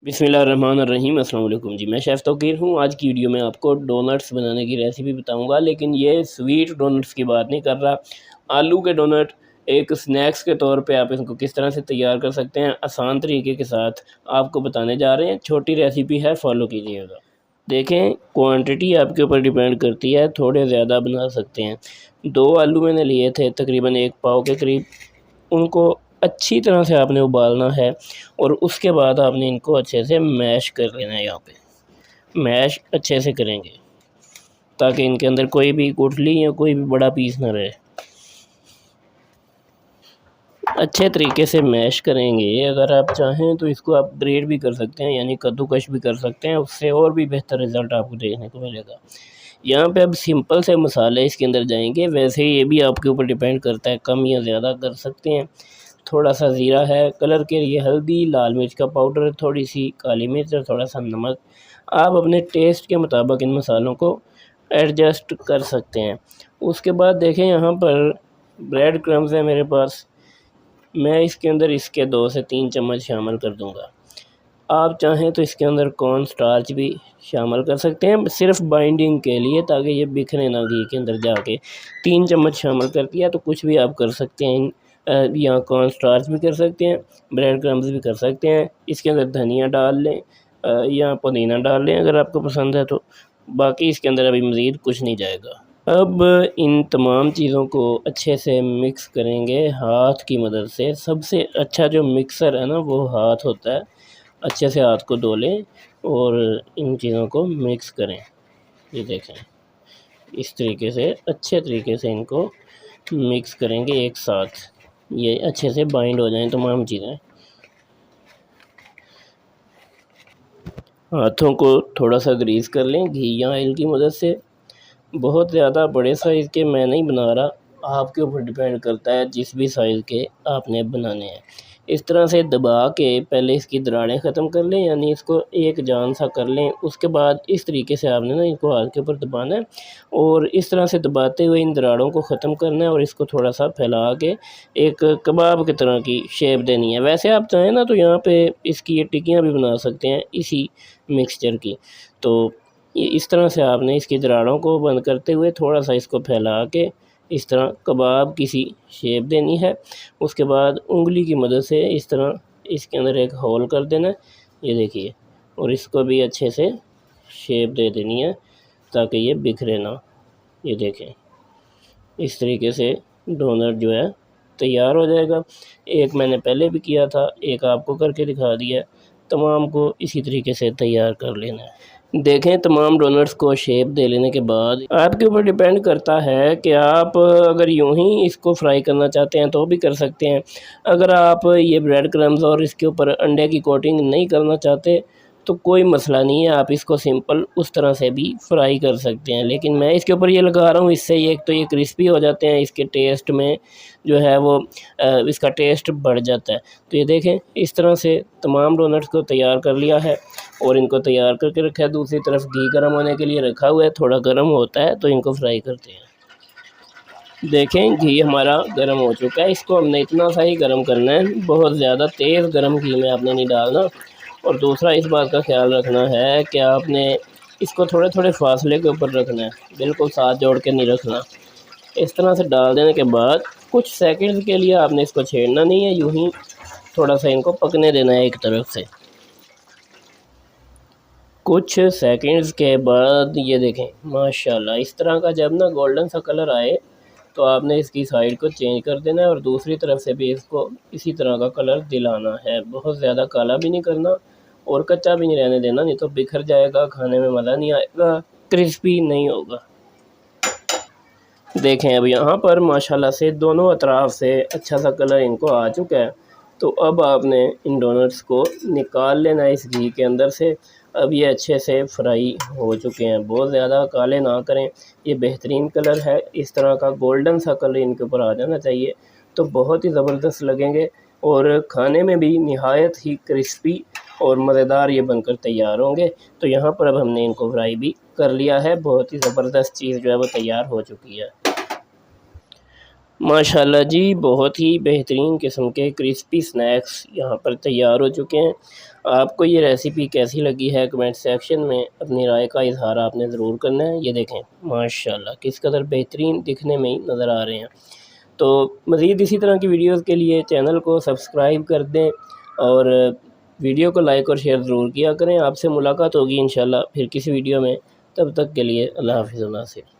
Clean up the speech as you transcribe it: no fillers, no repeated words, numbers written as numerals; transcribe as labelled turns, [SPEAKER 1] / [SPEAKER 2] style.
[SPEAKER 1] बिस्मिल्लाहिर्रहमानिर्रहीम। अस्सलाम वालेकुम जी, मैं शेफ़ तौकीर हूँ। आज की वीडियो में आपको डोनट्स बनाने की रेसिपी बताऊँगा, लेकिन ये स्वीट डोनट्स की बात नहीं कर रहा। आलू के डोनट एक स्नैक्स के तौर पे आप इनको किस तरह से तैयार कर सकते हैं, आसान तरीके के साथ आपको बताने जा रहे हैं। छोटी रेसिपी है, फॉलो कीजिएगा। देखें, क्वांटिटी आपके ऊपर डिपेंड करती है, थोड़े ज़्यादा बना सकते हैं। 2 आलू मैंने लिए थे, तकरीबन 1 पाव के करीब। उनको अच्छी तरह से आपने उबालना है और उसके बाद आपने इनको अच्छे से मैश कर लेना है। यहाँ पे मैश अच्छे से करेंगे ताकि इनके अंदर कोई भी गुठली या कोई भी बड़ा पीस ना रहे। अच्छे तरीके से मैश करेंगे। अगर आप चाहें तो इसको आप ग्रेट भी कर सकते हैं, यानी कद्दूकश भी कर सकते हैं, उससे और भी बेहतर रिज़ल्ट आपको देखने को मिलेगा। यहाँ पे अब सिंपल से मसाले इसके अंदर जाएंगे। वैसे ये भी आपके ऊपर डिपेंड करता है, कम या ज़्यादा कर सकते हैं। थोड़ा सा ज़ीरा है, कलर के लिए हल्दी, लाल मिर्च का पाउडर, थोड़ी सी काली मिर्च और थोड़ा सा नमक। आप अपने टेस्ट के मुताबिक इन मसालों को एडजस्ट कर सकते हैं। उसके बाद देखें, यहाँ पर ब्रेड क्रम्स है मेरे पास। मैं इसके अंदर इसके 2 से 3 चम्मच शामिल कर दूँगा। आप चाहें तो इसके अंदर कॉर्न स्टार्च भी शामिल कर सकते हैं, सिर्फ बाइंडिंग के लिए, ताकि ये बिखरे ना घी के अंदर जाके। 3 चम्मच शामिल कर दिया तो कुछ भी आप कर सकते हैं। या कॉर्न स्टार्च भी कर सकते हैं, ब्रेड क्रम्स भी कर सकते हैं। इसके अंदर धनिया डाल लें या पुदीना डाल लें अगर आपको पसंद है तो। बाकी इसके अंदर अभी मज़ीद कुछ नहीं जाएगा। अब इन तमाम चीज़ों को अच्छे से मिक्स करेंगे हाथ की मदद से। सबसे अच्छा जो मिक्सर है ना, वो हाथ होता है। अच्छे से हाथ को धो लें और इन चीज़ों को मिक्स करें। ये देखें, इस तरीके से अच्छे तरीके से इनको मिक्स करेंगे एक साथ, ये अच्छे से बाइंड हो जाएं तमाम चीज़ें। हाथों को थोड़ा सा ग्रीस कर लें घी या ऑयल की मदद से। बहुत ज़्यादा बड़े साइज़ के मैं नहीं बना रहा, आपके ऊपर डिपेंड करता है जिस भी साइज़ के आपने बनाने हैं। इस तरह से दबा के पहले इसकी दरारें ख़त्म कर लें, यानी इसको एक जान सा कर लें। उसके बाद इस तरीके से आपने ना इनको हाथ के ऊपर दबाना है और इस तरह से दबाते हुए इन दरारों को ख़त्म करना है और इसको थोड़ा सा फैला के एक कबाब की तरह की शेप देनी है। वैसे आप चाहें ना तो यहाँ पे इसकी ये टिक्कियाँ भी बना सकते हैं इसी मिक्सचर की। तो ये इस तरह से आपने इसकी दरारों को बंद करते हुए थोड़ा सा इसको फैला के इस तरह कबाब की सी शेप देनी है। उसके बाद उंगली की मदद से इस तरह इसके अंदर एक होल कर देना है, ये देखिए, और इसको भी अच्छे से शेप दे देनी है ताकि ये बिखरे ना। ये देखें, इस तरीके से डोनट जो है तैयार हो जाएगा। एक मैंने पहले भी किया था, एक आपको करके दिखा दिया। तमाम को इसी तरीके से तैयार कर लेना है। देखें, तमाम डोनट्स को शेप दे लेने के बाद आपके ऊपर डिपेंड करता है कि आप अगर यूं ही इसको फ्राई करना चाहते हैं तो भी कर सकते हैं। अगर आप ये ब्रेड क्रम्स और इसके ऊपर अंडे की कोटिंग नहीं करना चाहते तो कोई मसला नहीं है, आप इसको सिंपल उस तरह से भी फ्राई कर सकते हैं। लेकिन मैं इसके ऊपर ये लगा रहा हूँ, इससे ये एक तो ये क्रिस्पी हो जाते हैं, इसके टेस्ट में जो है वो इसका टेस्ट बढ़ जाता है। तो ये देखें, इस तरह से तमाम डोनट्स को तैयार कर लिया है और इनको तैयार करके रखा है। दूसरी तरफ घी गर्म होने के लिए रखा हुआ है, थोड़ा गर्म होता है तो इनको फ्राई करते हैं। देखें, घी हमारा गर्म हो चुका है। इसको हमने इतना सा ही गर्म करना है, बहुत ज़्यादा तेज़ गर्म घी में आपने नहीं डालना। और दूसरा इस बात का ख्याल रखना है कि आपने इसको थोड़े थोड़े फासले के ऊपर रखना है, बिल्कुल साथ जोड़ के नहीं रखना। इस तरह से डाल देने के बाद कुछ सेकंड्स के लिए आपने इसको छेड़ना नहीं है, यूं ही थोड़ा सा इनको पकने देना है एक तरफ से। कुछ सेकंड्स के बाद ये देखें, माशाल्लाह, इस तरह का जब ना गोल्डन सा कलर आए तो आपने इसकी साइड को चेंज कर देना है और दूसरी तरफ से भी इसको इसी तरह का कलर दिलाना है। बहुत ज़्यादा काला भी नहीं करना और कच्चा भी नहीं रहने देना, नहीं तो बिखर जाएगा, खाने में मज़ा नहीं आएगा, क्रिस्पी नहीं होगा। देखें, अब यहाँ पर माशाल्लाह से दोनों अतराफ से अच्छा सा कलर इनको आ चुका है। तो अब आपने इन डोनट्स को निकाल लेना है इस घी के अंदर से। अब ये अच्छे से फ्राई हो चुके हैं, बहुत ज़्यादा काले ना करें। ये बेहतरीन कलर है, इस तरह का गोल्डन सा कलर इनके ऊपर आ जाना चाहिए, तो बहुत ही ज़बरदस्त लगेंगे और खाने में भी निहायत ही क्रिस्पी और मज़ेदार ये बनकर तैयार होंगे। तो यहाँ पर अब हमने इनको फ्राई भी कर लिया है, बहुत ही ज़बरदस्त चीज़ जो है वो तैयार हो चुकी है। माशाल्लाह जी, बहुत ही बेहतरीन किस्म के क्रिस्पी स्नैक्स यहाँ पर तैयार हो चुके हैं। आपको ये रेसिपी कैसी लगी है कमेंट सेक्शन में अपनी राय का इज़हार आपने ज़रूर करना है। ये देखें माशाल्लाह किस कदर बेहतरीन दिखने में ही नज़र आ रहे हैं। तो मज़ीद इसी तरह की वीडियोज़ के लिए चैनल को सब्सक्राइब कर दें और वीडियो को लाइक और शेयर ज़रूर किया करें। आपसे मुलाकात होगी इंशाल्लाह फिर किसी वीडियो में। तब तक के लिए अल्लाह हाफ़िज़।